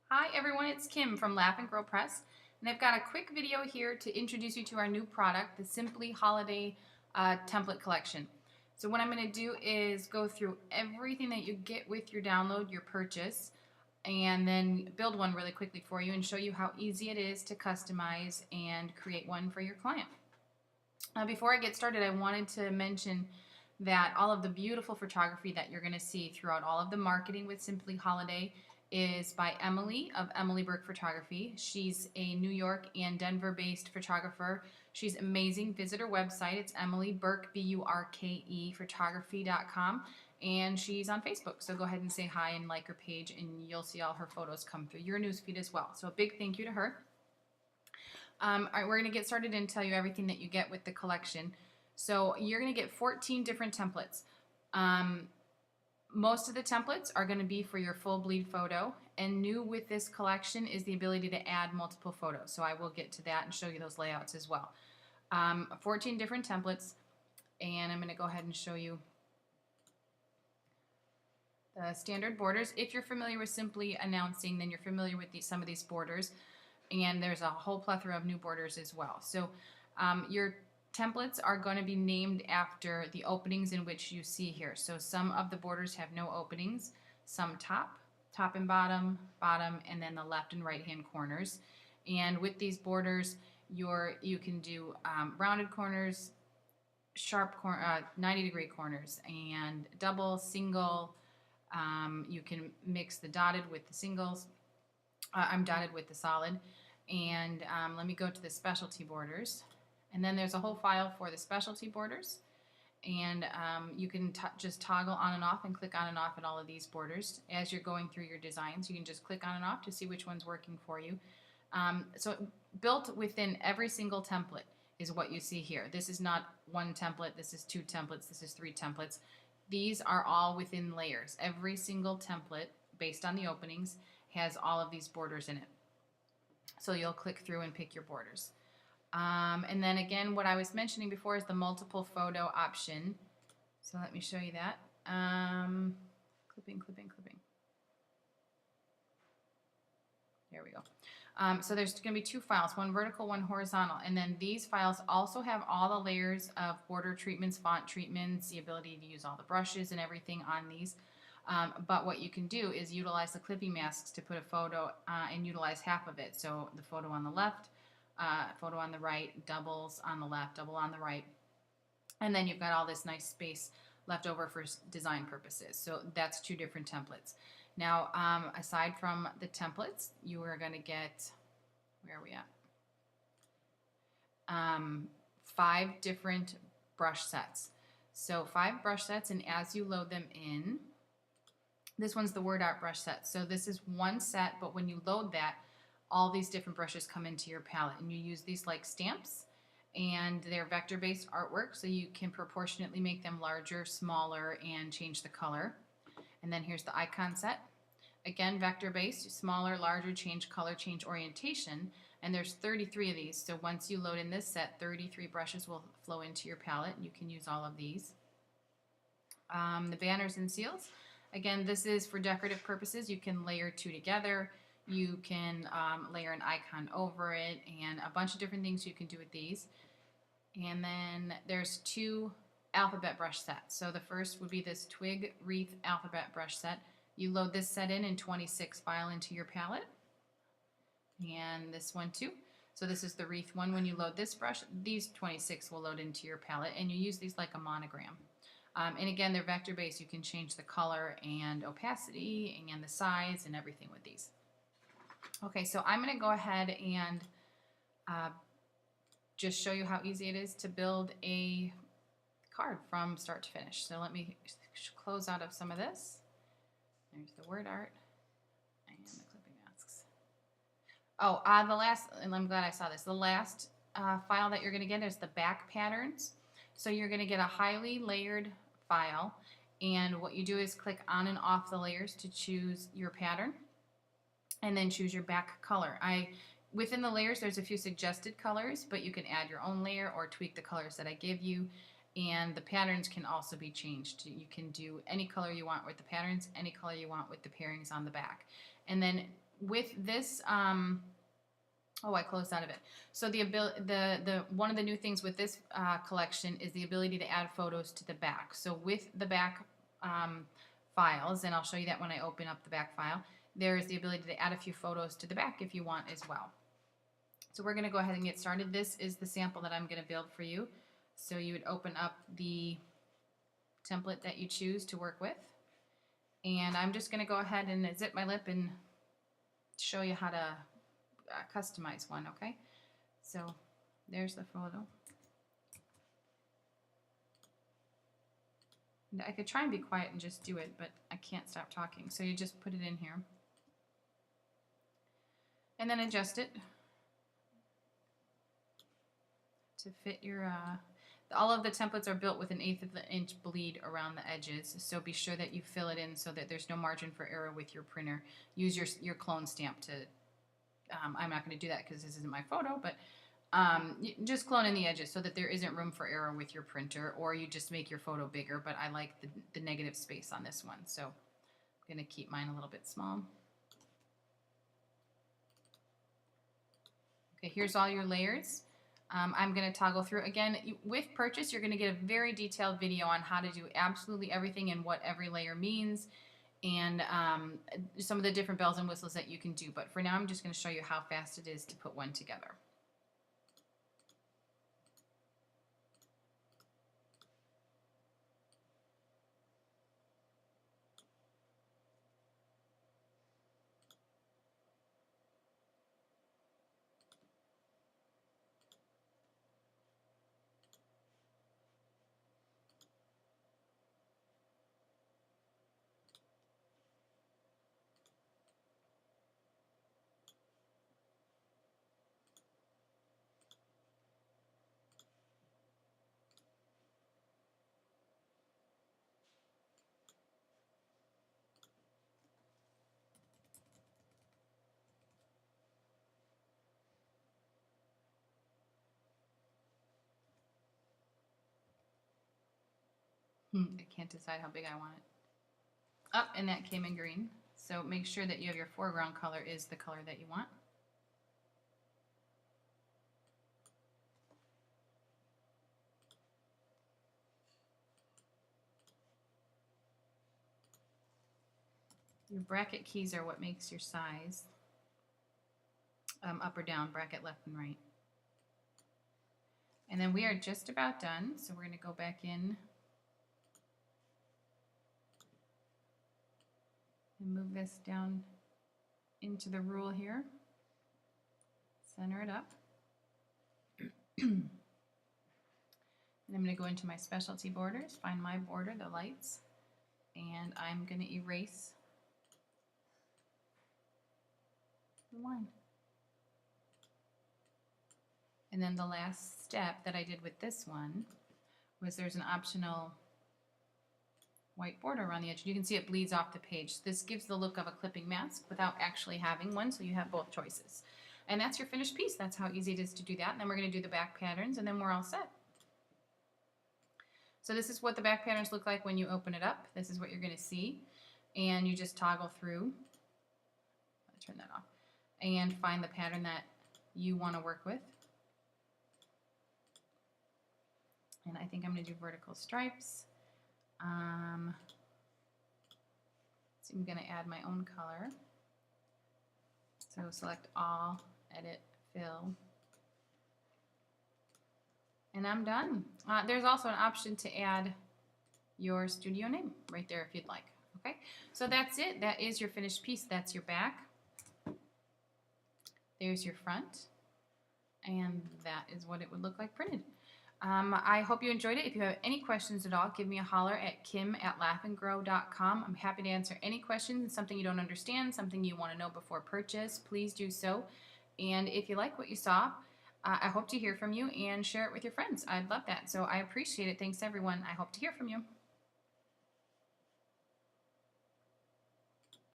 Hi everyone, it's Kim from Laugh and Grow Press, and I've got a quick video here to introduce you to our new product, the Simply Holiday Template Collection. So what I'm going to do is go through everything that you get with your download, your purchase, and then build one really quickly for you and show you how easy it is to customize and create one for your client. Before I get started, I wanted to mention that all of the beautiful photography that you're going to see throughout all of the marketing with Simply Holiday is by Emily of Emily Burke Photography. She's a New York and Denver based photographer. She's amazing. Visit her website. It's Emily Burke, Burke, photography.com. And she's on Facebook. So go ahead and say hi and like her page, and you'll see all her photos come through your newsfeed as well. So a big thank you to her. All right, we're going to get started and tell you everything that you get with the collection. So you're going to get 14 different templates. Most of the templates are going to be for your full bleed photo, and new with this collection is the ability to add multiple photos. So I will get to that and show you those layouts as well. 14 different templates, and I'm going to go ahead and show you the standard borders. If you're familiar with Simply Announcing, then you're familiar with some of these borders, and there's a whole plethora of new borders as well. So your templates are going to be named after the openings in which you see here. So some of the borders have no openings, some top and bottom, and then the left and right hand corners. And with these borders, you can do rounded corners, sharp 90-degree corners, and double, single. You can mix the dotted with the singles. I'm dotted with the solid. And let me go to the specialty borders. And then there's a whole file for the specialty borders. And you can just toggle on and off and click on and off at all of these borders. As you're going through your designs, you can just click on and off to see which one's working for you. So built within every single template is what you see here. This is not one template, this is two templates, this is three templates. These are all within layers. Every single template, based on the openings, has all of these borders in it. So you'll click through and pick your borders. And then again, what I was mentioning before is the multiple photo option. So let me show you that. Clipping. There we go. So there's going to be two files, one vertical, one horizontal. And then these files also have all the layers of border treatments, font treatments, the ability to use all the brushes and everything on these. But what you can do is utilize the clipping masks to put a photo and utilize half of it. So the photo on the left, photo on the right, doubles on the left, double on the right. And then you've got all this nice space left over for design purposes. So that's two different templates. Now, aside from the templates, you are going to get, where are we at? 5 different brush sets. So 5 brush sets, and as you load them in, this one's the Word Art brush set. So this is one set, but when you load that, all these different brushes come into your palette, and you use these like stamps, and they're vector-based artwork, so you can proportionately make them larger, smaller, and change the color. And then here's the icon set. Again, vector-based, smaller, larger, change color, change orientation, and there's 33 of these. So once you load in this set, 33 brushes will flow into your palette, and you can use all of these. The banners and seals. Again, this is for decorative purposes. You can layer 2 together. You can layer an icon over it, and a bunch of different things you can do with these. And then there's 2 alphabet brush sets. So the first would be this twig wreath alphabet brush set. You load this set in 26 file into your palette. And this one too. So this is the wreath one. When you load this brush, these 26 will load into your palette, and you use these like a monogram. And again, they're vector based. You can change the color and opacity and the size and everything with these. Okay, so I'm going to go ahead and just show you how easy it is to build a card from start to finish. So let me close out of some of this. There's the Word Art and the clipping masks. Oh, the last, and I'm glad I saw this, the last file that you're going to get is the back patterns. So you're going to get a highly layered file, and what you do is click on and off the layers to choose your pattern, and then choose your back color. Within the layers, there's a few suggested colors, but you can add your own layer or tweak the colors that I give you. And the patterns can also be changed. You can do any color you want with the patterns, any color you want with the pairings on the back. And then with this, oh, I closed out of it. So the one of the new things with this collection is the ability to add photos to the back. So with the back files, and I'll show you that when I open up the back file, there is the ability to add a few photos to the back if you want as well. So we're going to go ahead and get started. This is the sample that I'm going to build for you. So you would open up the template that you choose to work with. And I'm just going to go ahead and zip my lip and show you how to customize one, okay? So there's the photo. And I could try and be quiet and just do it, but I can't stop talking. So you just put it in here. And then adjust it to fit your, all of the templates are built with 1/8 of the inch bleed around the edges. So be sure that you fill it in so that there's no margin for error with your printer. Use your clone stamp to, I'm not going to do that because this isn't my photo, but just clone in the edges so that there isn't room for error with your printer, or you just make your photo bigger, but I like the negative space on this one. So I'm going to keep mine a little bit small. Okay, here's all your layers. I'm going to toggle through. Again, with purchase, you're going to get a very detailed video on how to do absolutely everything and what every layer means, and some of the different bells and whistles that you can do. But for now, I'm just going to show you how fast it is to put one together. I can't decide how big I want it. Oh, and that came in green. So make sure that you have your foreground color is the color that you want. Your bracket keys are what makes your size. Up or down, bracket left and right. And then we are just about done. So we're going to go back in and move this down into the rule here. Center it up. And I'm going to go into my specialty borders, find my border, the lights, and I'm going to erase the one. And then the last step that I did with this one was there's an optional white border around the edge. You can see it bleeds off the page. This gives the look of a clipping mask without actually having one, so you have both choices. And that's your finished piece. That's how easy it is to do that. And then we're going to do the back patterns, and then we're all set. So this is what the back patterns look like when you open it up. This is what you're going to see. And you just toggle through. I'll turn that off. And find the pattern that you want to work with. And I think I'm going to do vertical stripes. So I'm going to add my own color. So select all, edit, fill. And I'm done. There's also an option to add your studio name right there if you'd like. Okay, so that's it. That is your finished piece. That's your back. There's your front. And that is what it would look like printed. I hope you enjoyed it. If you have any questions at all, give me a holler at kim@laughandgrow.com. I'm happy to answer any questions. Something you don't understand, something you want to know before purchase, please do so. And if you like what you saw, I hope to hear from you and share it with your friends. I'd love that. So I appreciate it. Thanks, everyone. I hope to hear from you.